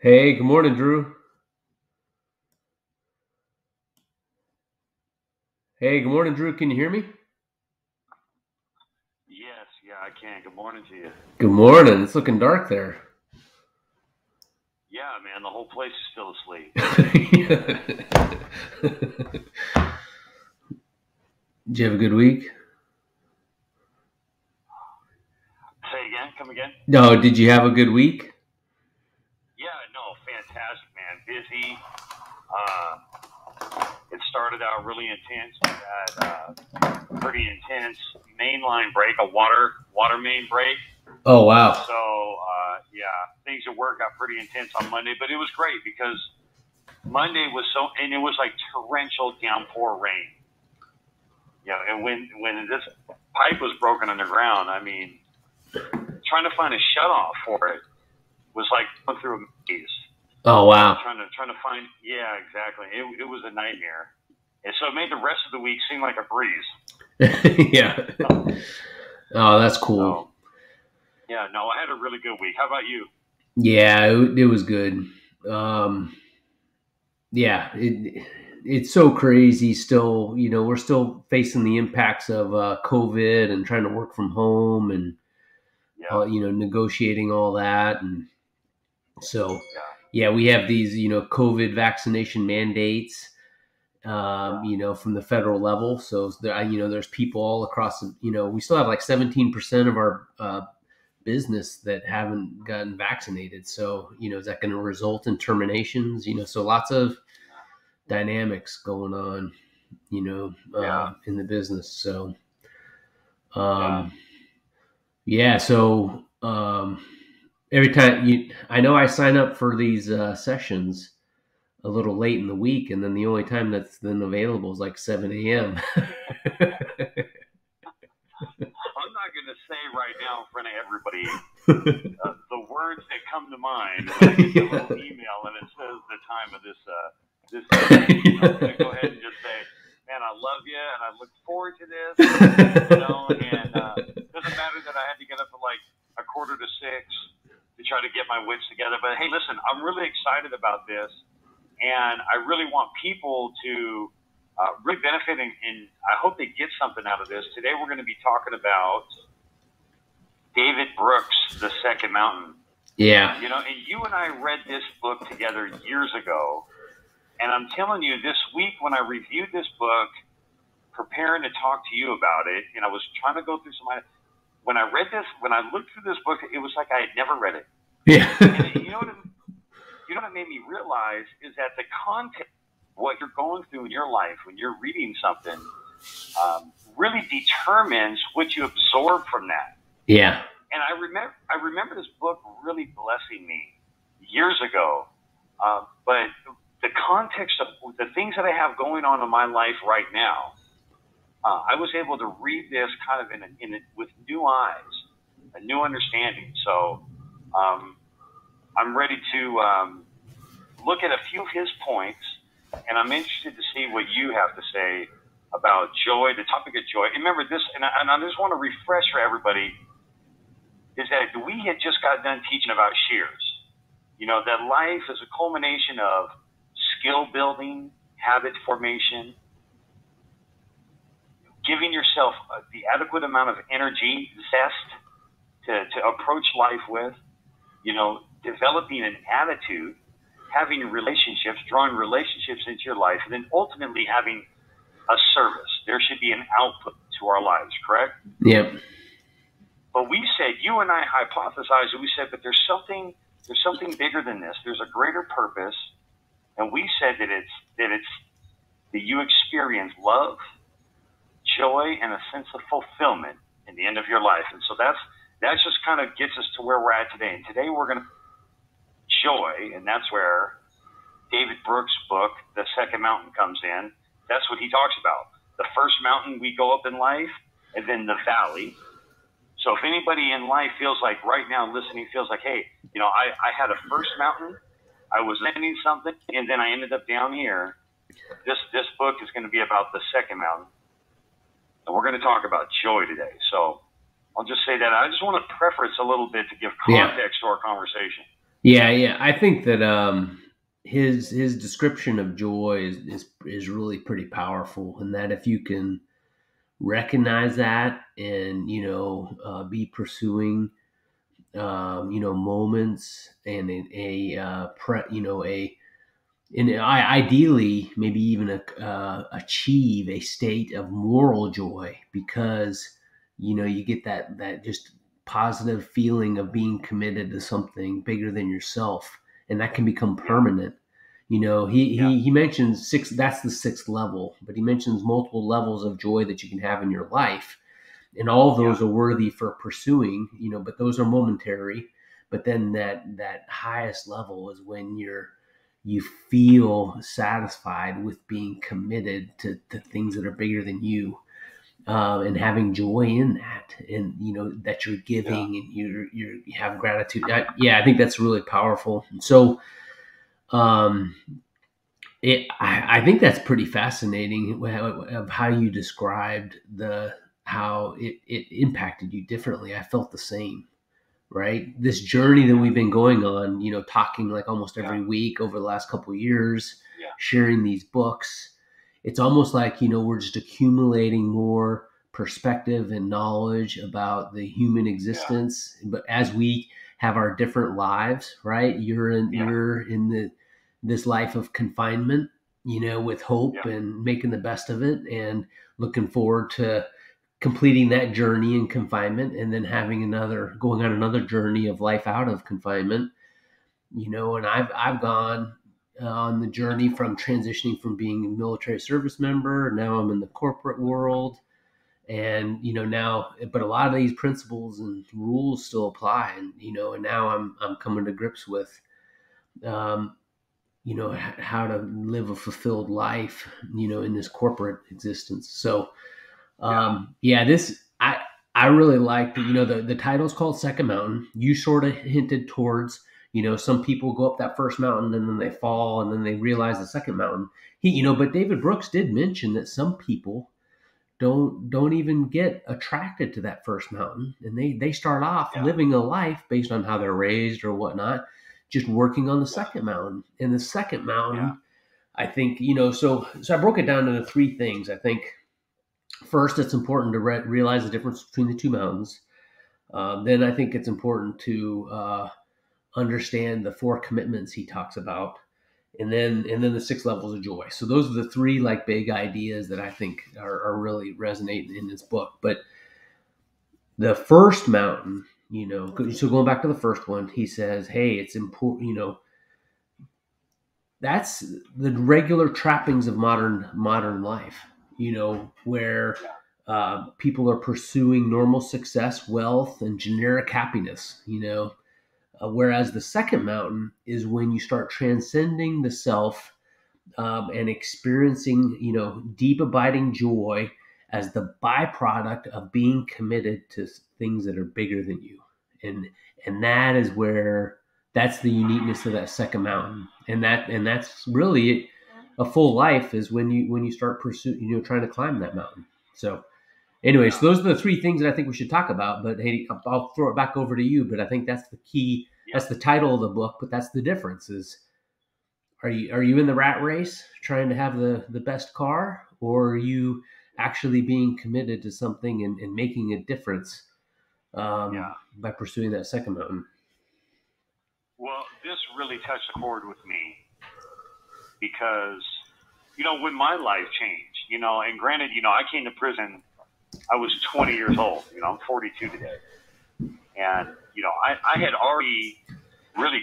Hey, good morning, Drew. Hey, good morning, Drew. Can you hear me? Yes, yeah, I can. Good morning to you. Good morning. It's looking dark there. Yeah, man, the whole place is still asleep. Did you have a good week? Say again, come again? No, did you have a good week? Yeah, no, fantastic, man. Busy. Uh, it started out really intense. We had pretty intense mainline break, a water main break. Oh, wow. So yeah, things at work got pretty intense on Monday, but it was great because Monday was and it was like torrential downpour rain. Yeah, and when this pipe was broken underground, I mean, trying to find a shut off for it was like going through a maze. Oh, wow. Trying to find, yeah, exactly. It was a nightmare, and so it made the rest of the week seem like a breeze. Yeah. Oh, that's cool. So yeah, no, I had a really good week. How about you? Yeah, it was good. Um, yeah, it's so crazy still. We're still facing the impacts of COVID and trying to work from home and, Yeah, negotiating all that. And so, yeah, yeah, we have these, COVID vaccination mandates, yeah, from the federal level. So there, there's people all across the, we still have like 17% of our business that haven't gotten vaccinated. So, is that going to result in terminations? So lots of dynamics going on, yeah, in the business. So, yeah. um, yeah. So, every time I know I sign up for these sessions a little late in the week, and then the only time that's then available is like 7 a.m. I'm not going to say right now in front of everybody the words that come to mind when I get that little email and it says the time of this session. I'm going to go ahead and just say, man, I love you and I look forward to this. And it doesn't matter that I had to get up at like a quarter to six to try to get my wits together. But hey, listen, I'm really excited about this, and I really want people to really benefit, and I hope they get something out of this. Today, we're going to be talking about David Brooks, The Second Mountain. Yeah. And you and I read this book together years ago, and I'm telling you, this week when I reviewed this book, preparing to talk to you about it, and I was trying to go through when I read this, when I looked through this book, it was like I had never read it. Yeah. And you know what it made me realize is that the context, what you're going through in your life when you're reading something, really determines what you absorb from that. Yeah. And I remember this book really blessing me years ago. But the context of the things that I have going on in my life right now, I was able to read this kind of with new eyes, a new understanding. So I'm ready to look at a few of his points, and I'm interested to see what you have to say about joy, the topic of joy. Remember this, and I just want to refresh for everybody, is that we had just got done teaching about shears. That life is a culmination of skill building, habit formation, giving yourself the adequate amount of energy, zest to approach life with, developing an attitude, having relationships, drawing relationships into your life, and then ultimately having a service. There should be an output to our lives, correct? Yep. But we said, you and I hypothesized, and we said, but there's something bigger than this. There's a greater purpose, and we said that you experience love, joy, and a sense of fulfillment in the end of your life. And so that's just kind of gets us to where we're at today. And today we're going to joy, and that's where David Brooks' book, The Second Mountain, comes in. That's what he talks about. The first mountain we go up in life, and then the valley. So if anybody in life feels like right now listening feels like, hey, I had a first mountain, I was landing something, and then I ended up down here. This book is going to be about the second mountain, and we're going to talk about joy today. So I'll just say that I just want to preface a little bit to give context to our conversation. Yeah, yeah. I think that his description of joy is really pretty powerful, and that if you can recognize that and be pursuing moments and ideally maybe even achieve a state of moral joy, because you get that just positive feeling of being committed to something bigger than yourself, and that can become Yeah, permanent. He, yeah, he mentions six, that's the sixth level, but he mentions multiple levels of joy that you can have in your life, and all of yeah, those are worthy for pursuing, but those are momentary. But then that highest level is when you feel satisfied with being committed to things that are bigger than you, and having joy in that, and that you're yeah, giving, and you have gratitude. Yeah, I think that's really powerful. So um, I think that's pretty fascinating of how you described how it impacted you differently. I felt the same, right? This journey that yeah, we've been going on, talking like almost yeah, every week over the last couple of years, yeah, sharing these books. It's almost like, we're just accumulating more perspective and knowledge about the human yeah, existence. But as we have our different lives, right? yeah, You're in this life of confinement, with hope yeah, and making the best of it, and looking forward to completing that journey in confinement, and then going on another journey of life out of confinement. And I've gone on the journey from transitioning from being a military service member. Now I'm in the corporate world, and now, but a lot of these principles and rules still apply, and now I'm coming to grips with um, how to live a fulfilled life, in this corporate existence. So yeah, yeah, this I really like. The title's called Second Mountain. You sort of hinted towards, some people go up that first mountain and then they fall and then they realize the second mountain. But David Brooks did mention that some people don't even get attracted to that first mountain, and they start off yeah, living a life based on how they're raised or whatnot, just working on the yeah, second mountain. And the second yeah, mountain, I think, so I broke it down into three things. I think first, it's important to realize the difference between the two mountains. Then I think it's important to understand the four commitments he talks about, and then the six levels of joy. So those are the three like big ideas that I think are really resonating in this book. But the first mountain, so going back to the first one, he says, "Hey, it's important. That's the regular trappings of modern life. Where yeah, people are pursuing normal success, wealth, and generic happiness. Whereas the second mountain is when you start transcending the self, and experiencing, deep abiding joy as the byproduct of being committed to things that are bigger than you. And that is where that's the uniqueness of that second mountain. And that's really a full life, is when you start pursuing, trying to climb that mountain. So anyway, yeah, so those are the three things that I think we should talk about. But hey, I'll throw it back over to you. But I think that's the key. yeah, That's the title of the book, but that's the difference. Is are you in the rat race trying to have the best car, or are you actually being committed to something and making a difference, yeah. by pursuing that second mountain? Well, this really touched a chord with me because, when my life changed, and granted, I came to prison, I was 20 years old, I'm 42 today. And, I had already really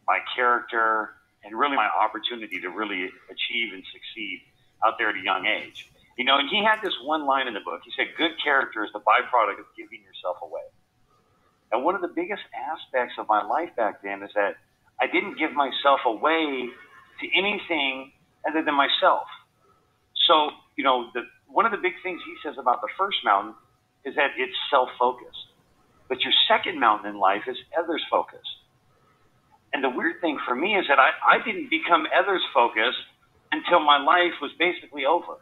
my character and really my opportunity to really achieve and succeed out there at a young age. And he had this one line in the book. He said, good character is the byproduct of giving yourself away. And one of the biggest aspects of my life back then is that I didn't give myself away to anything other than myself. So, one of the big things he says about the first mountain is that it's self-focused. But your second mountain in life is others-focused. And the weird thing for me is that I didn't become others-focused until my life was basically over.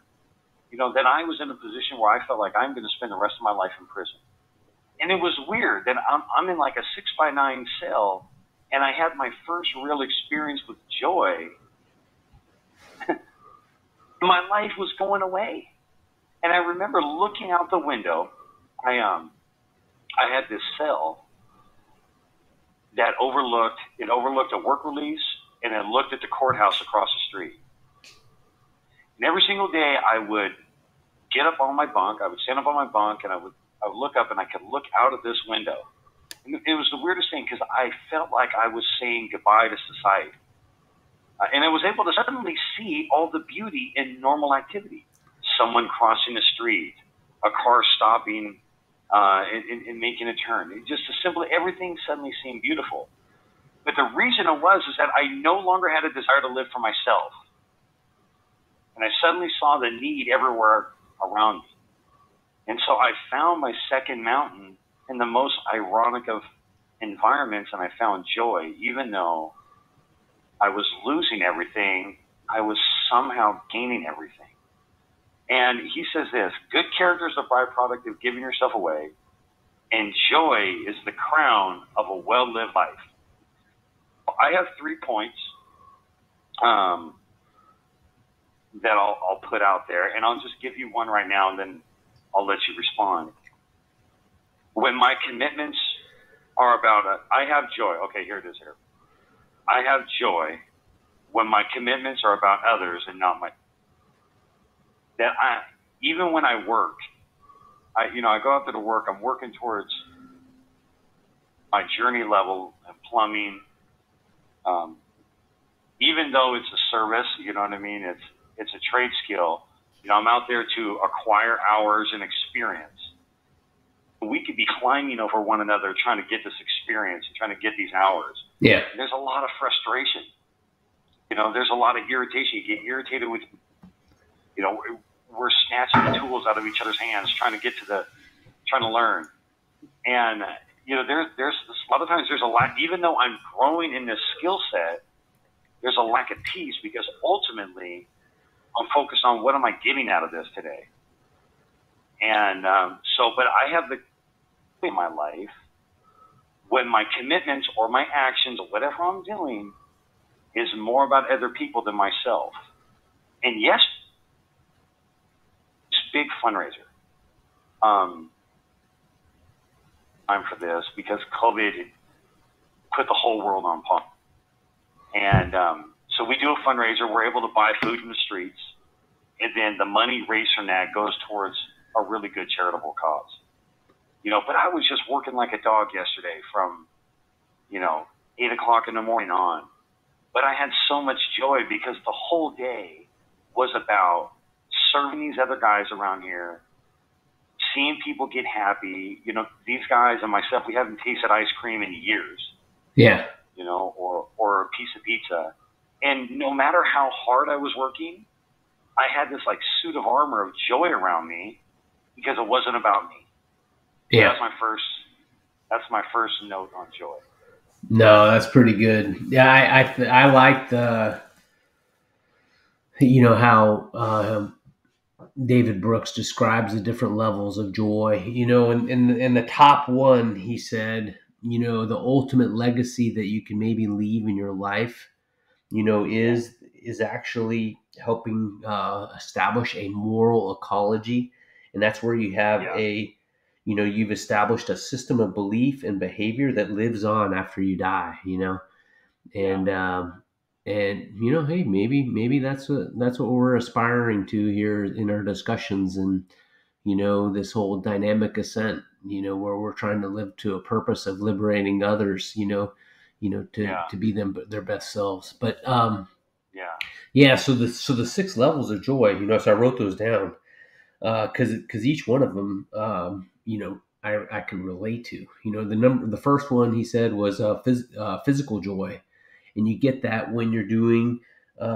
Then I was in a position where I felt like I'm going to spend the rest of my life in prison. And it was weird that I'm in like a 6x9 cell, and I had my first real experience with joy, my life was going away. And I remember looking out the window. I had this cell that overlooked a work release, and it looked at the courthouse across the street. And every single day I would get up on my bunk, I would stand up on my bunk, and I would look up, and I could look out of this window. And it was the weirdest thing, because I felt like I was saying goodbye to society. And I was able to suddenly see all the beauty in normal activity. Someone crossing the street, a car stopping and making a turn. Everything suddenly seemed beautiful. But the reason it was is that I no longer had a desire to live for myself. And I suddenly saw the need everywhere around me. And so I found my second mountain in the most ironic of environments, and I found joy. Even though I was losing everything, I was somehow gaining everything. And he says this: good character is a byproduct of giving yourself away, and joy is the crown of a well-lived life. I have 3 points that I'll put out there, and I'll just give you one right now, and then I'll let you respond. When my commitments are about I have joy. Okay, here it is here. I have joy when my commitments are about others and not my. Even when I work, I go out there to work. I'm working towards my journey level in plumbing. Even though it's a service, you know what I mean? It's a trade skill. I'm out there to acquire hours and experience. We could be climbing over one another trying to get this experience and trying to get these hours. Yeah. And there's a lot of frustration. There's a lot of irritation. You get irritated with, we're snatching the tools out of each other's hands, trying to learn. And, there's a lot of times there's a lack, even though I'm growing in this skill set, there's a lack of peace, because ultimately I'm focused on what am I getting out of this today. And but I have in my life, when my commitments or my actions or whatever I'm doing is more about other people than myself. And yes, it's a big fundraiser. Time for this, because COVID put the whole world on pause. And so we do a fundraiser. We're able to buy food from the streets, and then the money raised from that goes towards a really good charitable cause. But I was just working like a dog yesterday from, 8 o'clock in the morning on. But I had so much joy, because the whole day was about serving these other guys around here, seeing people get happy. These guys and myself, we haven't tasted ice cream in years. Yeah. Or a piece of pizza. And no matter how hard I was working, I had this suit of armor of joy around me, because it wasn't about me. Yeah. So that's my first note on joy. No, that's pretty good. Yeah. I like the, how David Brooks describes the different levels of joy. In the top one, he said, the ultimate legacy that you can maybe leave in your life, is actually helping establish a moral ecology. And that's where you have you've established a system of belief and behavior that lives on after you die, and hey, maybe that's what we're aspiring to here in our discussions. And this whole dynamic ascent, where we're trying to live to a purpose of liberating others, to be their best selves. But so the 6 levels of joy, so I wrote those down because each one of them, I can relate to. The first one he said was physical joy, and you get that when you're doing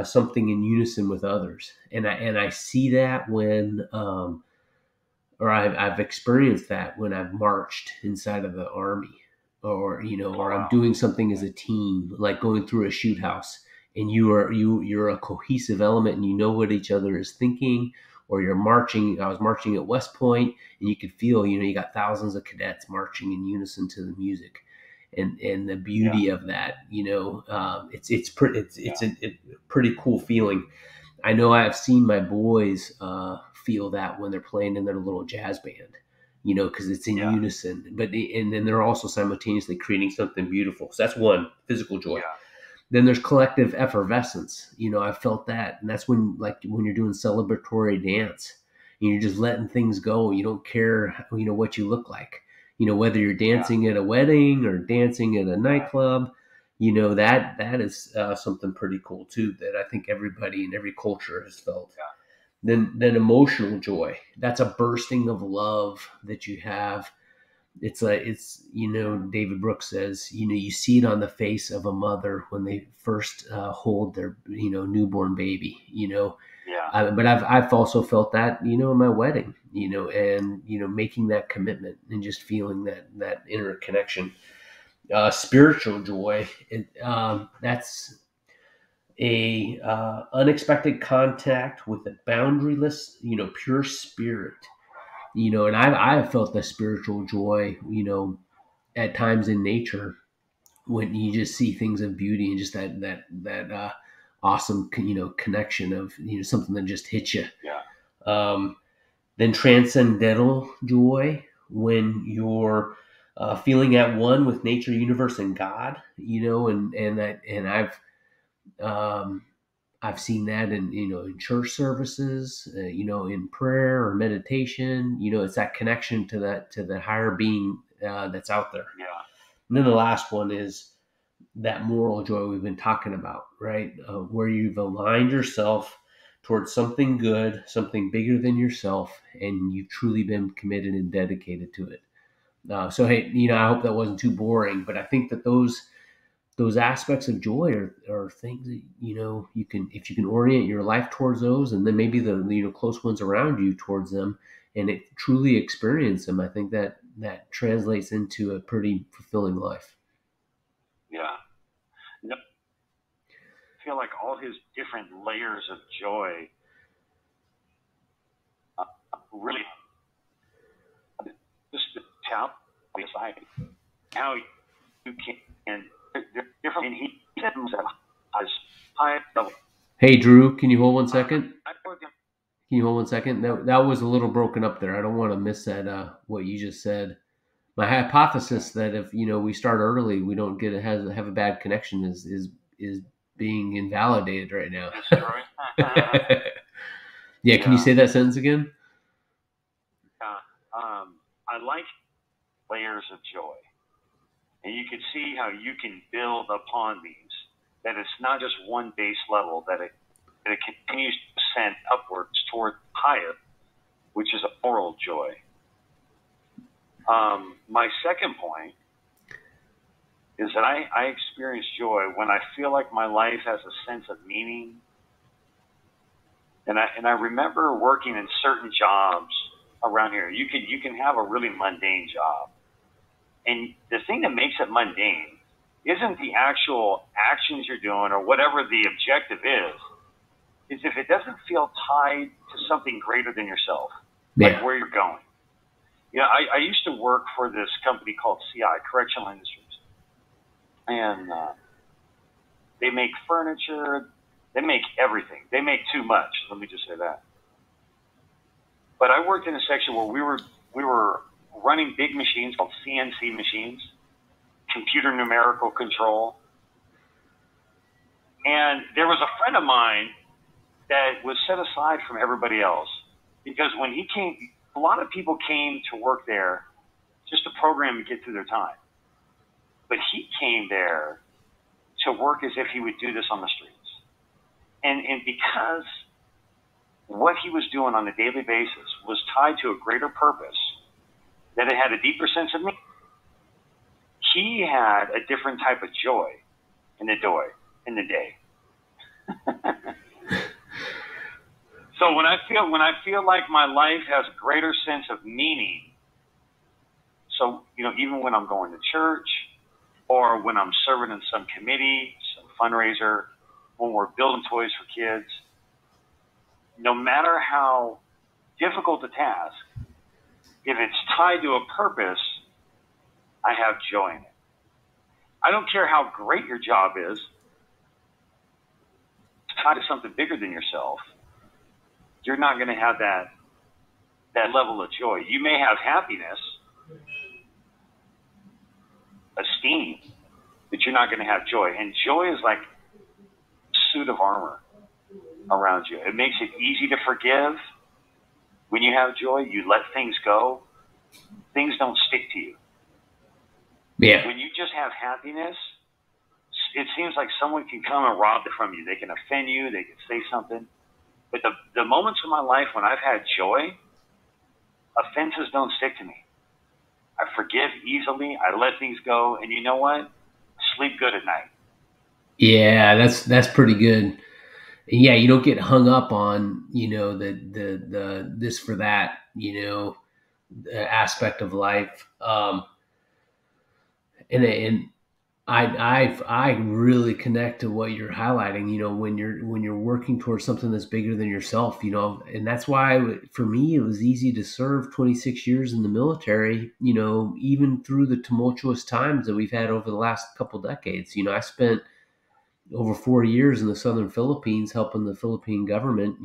something in unison with others. And I see that when, or I've experienced that when I've marched inside of the Army, or or I'm doing something as a team, like going through a shoot house, and you're a cohesive element, and you know what each other is thinking. Or you're marching. I was marching at West Point, and you could feel, you got thousands of cadets marching in unison to the music. and the beauty of that. It's a pretty cool feeling. I know I've seen my boys feel that when they're playing in their little jazz band, because it's in unison. And then they're also simultaneously creating something beautiful. So that's one, physical joy. Yeah. Then there's collective effervescence. I felt that, and that's when you're doing celebratory dance, and you're just letting things go. You don't care, what you look like. Whether you're dancing at a wedding or dancing at a nightclub. That is something pretty cool too, that I think everybody in every culture has felt. Then emotional joy. That's a bursting of love that you have. It's David Brooks says, you see it on the face of a mother when they first hold their, newborn baby, but I've also felt that, in my wedding, and, making that commitment and just feeling that inner connection. Spiritual joy, that's a unexpected contact with a boundaryless, pure spirit, and I've felt the spiritual joy, at times in nature when you just see things of beauty and just that awesome, connection of, something that just hits you. Then transcendental joy, when you're feeling at one with nature, universe, and God, and I've seen that in church services, in prayer or meditation. It's that connection to the higher being that's out there. And then the last one is that moral joy we've been talking about, right? Where you've aligned yourself towards something good, something bigger than yourself, and you've truly been committed and dedicated to it. So, hey, I hope that wasn't too boring, but I think that those aspects of joy are things that, you can, if you can orient your life towards those, and then maybe the close ones around you towards them, and it truly experience them, I think that translates into a pretty fulfilling life. I feel like all his different layers of joy really just the talent society. How you can, they're different, and he said that as high level. Hey, Drew, can you hold 1 second? Can you hold 1 second? That was a little broken up there. I don't want to miss that, what you just said. My hypothesis that if, we start early, we don't have a bad connection is being invalidated right now. Yeah, can you say that sentence again? I like layers of joy. And you can see how you can build upon these, that it's not just one base level, that it continues to ascend upwards toward higher, which is a moral joy. My second point is that I experience joy when I feel like my life has a sense of meaning. And I remember working in certain jobs around here. You can have a really mundane job. And the thing that makes it mundane isn't the actual actions you're doing or whatever the objective is if it doesn't feel tied to something greater than yourself, like where you're going. I used to work for this company called CI, Correctional Industries. And they make furniture. They make everything. They make too much. Let me just say that. But I worked in a section where we were running big machines called CNC machines, computer numerical control. And there was a friend of mine that was set aside from everybody else because when he came, a lot of people came to work there just to program and get through their time. But he came there to work as if he would do this on the streets. And because what he was doing on a daily basis was tied to a greater purpose, that it had a deeper sense of meaning, he had a different type of joy in the day. So when I feel like my life has a greater sense of meaning, so even when I'm going to church or when I'm serving in some committee, some fundraiser, when we're building toys for kids, no matter how difficult the task, if it's tied to a purpose, I have joy in it. I don't care how great your job is, it's tied to something bigger than yourself. You're not going to have that level of joy. You may have happiness, esteem, but you're not going to have joy. And joy is like a suit of armor around you. It makes it easy to forgive. When you have joy, you let things go. Things don't stick to you. Yeah. When you just have happiness, it seems like someone can come and rob it from you. They can offend you. They can say something. But the moments of my life when I've had joy, offenses don't stick to me. I forgive easily. I let things go. And you know what? Sleep good at night. Yeah, that's pretty good. Yeah, you don't get hung up on, the this for that, aspect of life. And I really connect to what you're highlighting. When you're working towards something that's bigger than yourself. And that's why for me it was easy to serve 26 years in the military. Even through the tumultuous times that we've had over the last couple decades. I spent over 4 years in the southern Philippines helping the Philippine government.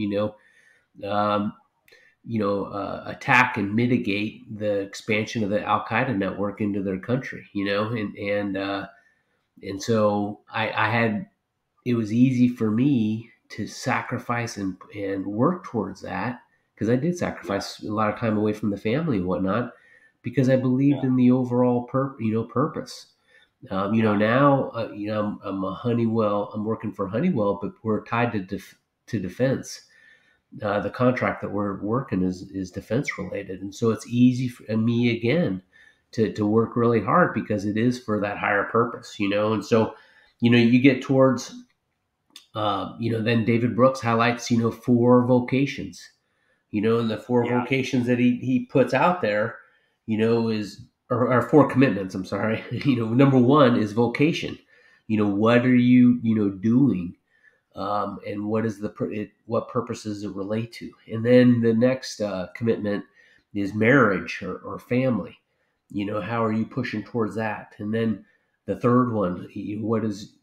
Um, attack and mitigate the expansion of the Al Qaeda network into their country. And so I had, it was easy for me to sacrifice and work towards that, because I did sacrifice a lot of time away from the family and whatnot, because I believed in the overall purpose. Now, I'm a Honeywell, I'm working for Honeywell, but we're tied to defense. The contract that we're working is defense related. And so it's easy for me again to work really hard, because it is for that higher purpose. And so, you get towards, then David Brooks highlights, 4 vocations, and the 4 vocations that he puts out there, is, or 4 commitments, I'm sorry. Number 1 is vocation. What are you, doing? And what is what purposes it relate to? And then the next commitment is marriage or family. How are you pushing towards that? And then the third one, what is,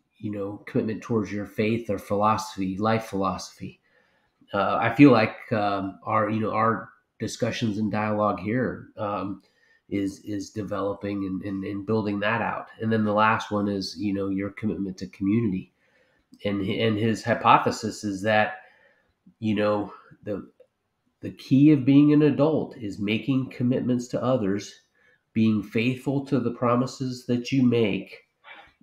commitment towards your faith or philosophy, life philosophy. I feel like our discussions and dialogue here is developing and building that out. And then the last one is, your commitment to community. And his hypothesis is that, the key of being an adult is making commitments to others, being faithful to the promises that you make,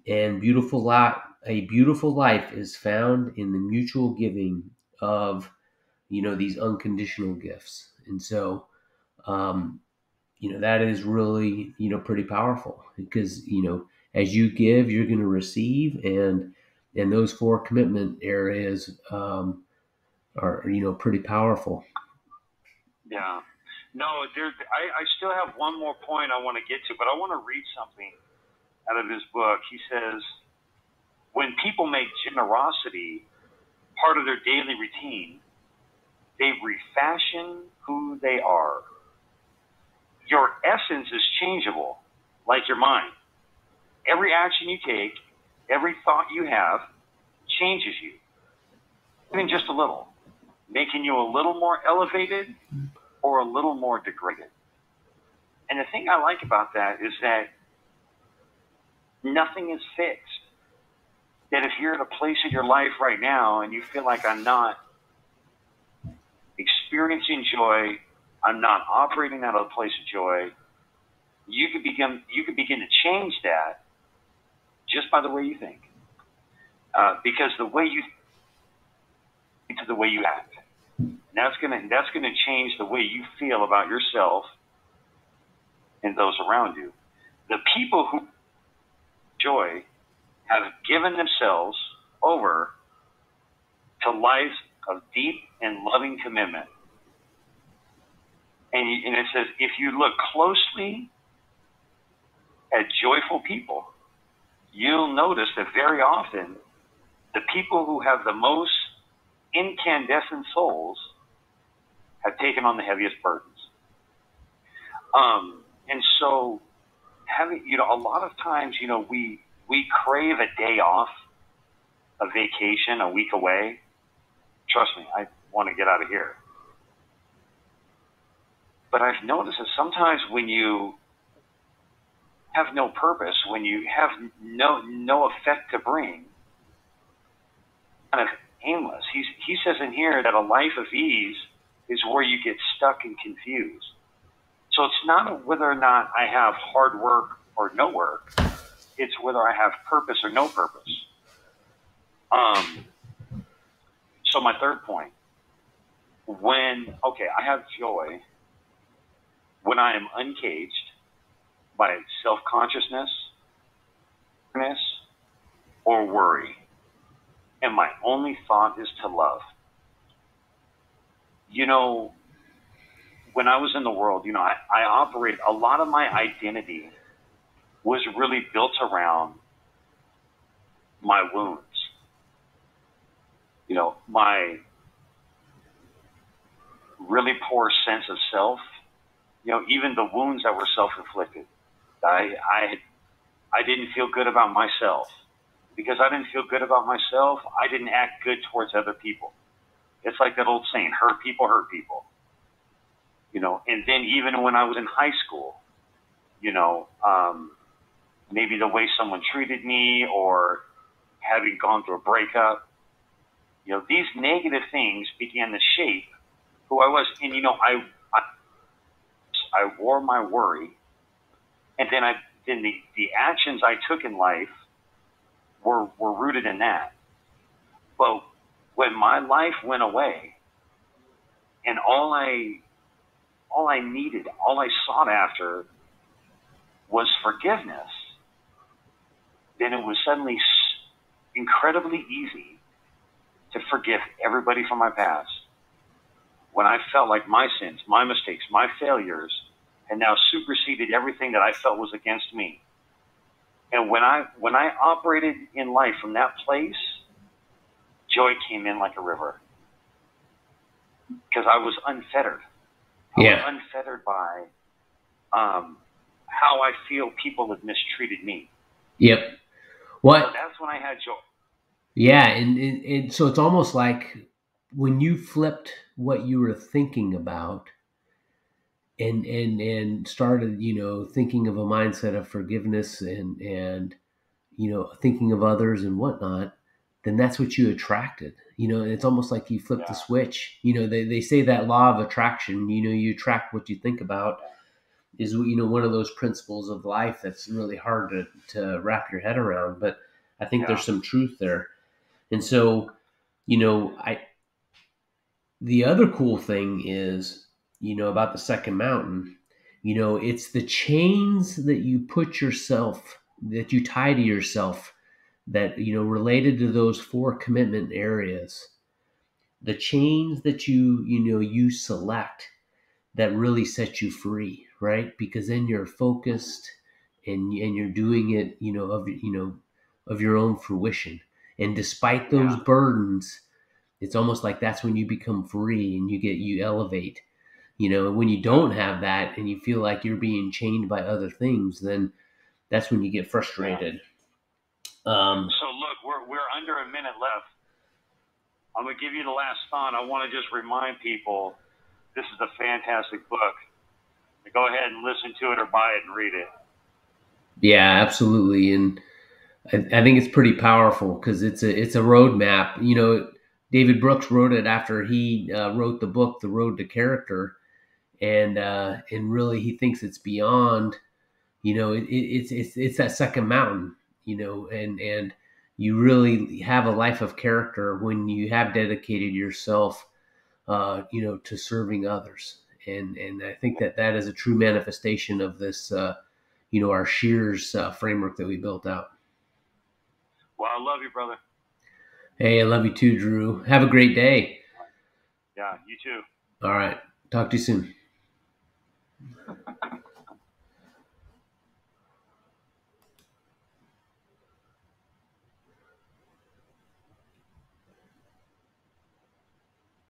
and a beautiful life is found in the mutual giving of, these unconditional gifts. And so, that is really, pretty powerful, because, as you give, you're going to receive. And those 4 commitment areas are, pretty powerful. Yeah. No, I still have one more point I want to get to, but I want to read something out of his book. He says, when people make generosity part of their daily routine, they refashion who they are. Your essence is changeable, like your mind. Every action you take, every thought you have, changes you, even just a little, making you a little more elevated or a little more degraded. And the thing I like about that is that nothing is fixed. That if you're at a place in your life right now and you feel like, I'm not experiencing joy, I'm not operating out of a place of joy, you could begin to change that just by the way you think. Because the way you think to the way you act. And that's gonna change the way you feel about yourself and those around you. The people who joy have given themselves over to lives of deep and loving commitment. And it says, if you look closely at joyful people, you'll notice that very often the people who have the most incandescent souls have taken on the heaviest burdens. And so having, a lot of times, we we crave a day off, a vacation, a week away. Trust me, I want to get out of here. But I've noticed that sometimes when you have no purpose, when you have no effect to bring, kind of aimless. He says in here that a life of ease is where you get stuck and confused. So it's not whether or not I have hard work or no work. It's whether I have purpose or no purpose. So my third point, I have joy when I am uncaged by self-consciousness or worry, and my only thought is to love. You know, when I was in the world, I operate, a lot of my identity was really built around my wounds. My really poor sense of self, even the wounds that were self-inflicted. I didn't feel good about myself. Because I didn't feel good about myself, I didn't act good towards other people. It's like that old saying, hurt people hurt people. And then even when I was in high school, maybe the way someone treated me or having gone through a breakup, these negative things began to shape who I was. And, I wore my worry. And then the actions I took in life were rooted in that. But when my life went away and all I needed, all I sought after was forgiveness, then it was suddenly incredibly easy to forgive everybody from my past. When I felt like my sins, my mistakes, my failures had now superseded everything that I felt was against me. And when I operated in life from that place, joy came in like a river. Because I was unfettered. I was unfettered by how I feel people have mistreated me. Yep. So that's when I had joy. Yeah, and so it's almost like when you flipped what you were thinking about and started, thinking of a mindset of forgiveness and thinking of others and whatnot, then that's what you attracted. And it's almost like you flipped the switch. They say that law of attraction, you attract what you think about, is one of those principles of life that's really hard to wrap your head around. But I think there's some truth there. And so, the other cool thing is, about the second mountain, it's the chains that you that you tie to yourself that, related to those 4 commitment areas, the chains that you select that really set you free, right? Because then you're focused and you're doing it, of your own fruition. And despite those burdens, it's almost like that's when you become free and you elevate. When you don't have that and you feel like you're being chained by other things, then that's when you get frustrated. So look, we're under a minute left. I'm going to give you the last thought. I want to just remind people, this is a fantastic book. Go ahead and listen to it or buy it and read it. Yeah, absolutely. And I think it's pretty powerful because it's a roadmap. David Brooks wrote it after he wrote the book, The Road to Character. And really he thinks it's beyond, it's that second mountain, and you really have a life of character when you have dedicated yourself, to serving others. And I think that is a true manifestation of this, our SHEARS framework that we built out. Well, I love you, brother. Hey, I love you too, Drew. Have a great day. Yeah, you too. All right. Talk to you soon.